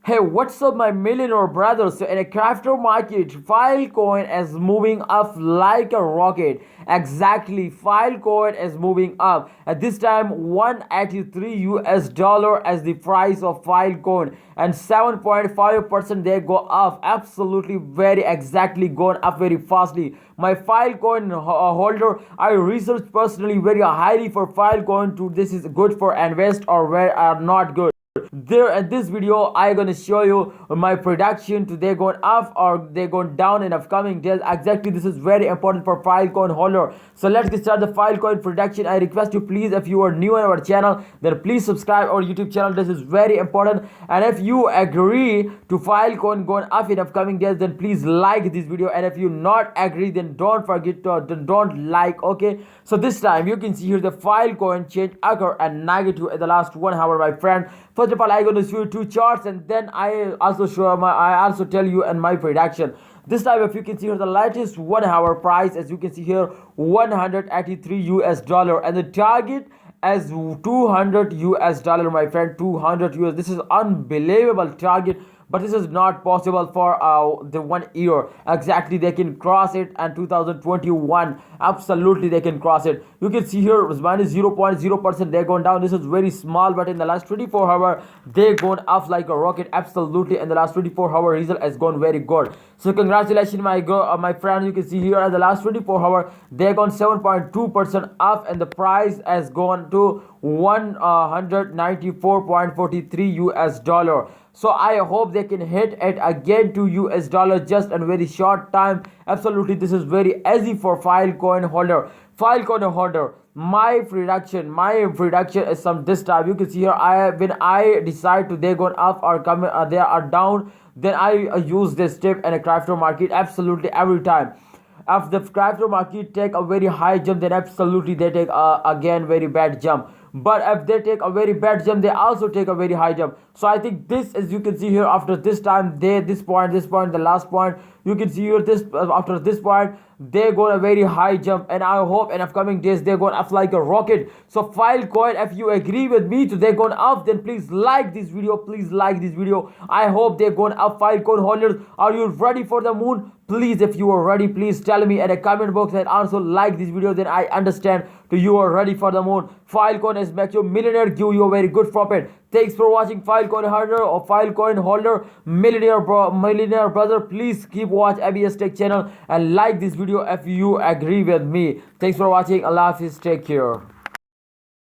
Hey, what's up, my millionaire brothers? So, in a crypto market, Filecoin is moving up like a rocket. Exactly, Filecoin is moving up. At this time, 183 US dollar as the price of Filecoin, and 7.5% they go up. Absolutely, very exactly going up very fastly. My Filecoin holder, I researched personally very highly for Filecoin. To this is good for invest or where are not good. There in this video I gonna show you my prediction to they going up or they going down in upcoming days. Exactly, this is very important for Filecoin holder. So let's get started the Filecoin prediction. I request you, please, if you are new on our channel, then please subscribe our YouTube channel. This is very important, and if you agree to Filecoin going up in upcoming days, then please like this video, and if you not agree, then don't forget to don't like. Okay, so this time you can see here the Filecoin change occur and negative in the last 1 hour, my friend. First of all, I'm going to show you two charts, and then I also tell you in my prediction. This time, if you can see here the latest 1 hour price, as you can see here, 183 US dollar, and the target as 200 US dollar, my friend. 200 US. This is unbelievable target, but this is not possible for the 1 year. Exactly, they can cross it, and 2021 absolutely they can cross it. You can see here minus 0.0% they're going down. This is very small, but in the last 24 hour they going up like a rocket. Absolutely, in the last 24 hour result has gone very good. So congratulations, my friend. You can see here at the last 24 hour they gone 7.2% up, and the price has gone to 194.43 US dollar. So I hope they can hit it again to US dollar just in very short time. Absolutely, this is very easy for Filecoin holder. Filecoin holder, my prediction is some this time. You can see here, when I decide to they going up or come they are down, then I use this tip in a crypto market absolutely every time. If the crypto market take a very high jump, then absolutely they take again very bad jump. But if they take a very bad jump, they also take a very high jump. So I think this, as you can see here, after this time, this point, the last point, you can see here this after this point, they go a very high jump, and I hope in upcoming days they're going up like a rocket. So Filecoin, if you agree with me to they're going up, then please like this video. Please like this video. I hope they're going up. Filecoin holders, are you ready for the moon? Please, if you are ready, please tell me in a comment box, and also like this video, then I understand that you are ready for the moon. Filecoin is make you millionaire, give you a very good profit. Thanks for watching Filecoin holder or Filecoin holder, millionaire brother. Please keep watch ABS Tech channel and like this video if you agree with me. Thanks for watching. Allah Hafiz. Take care.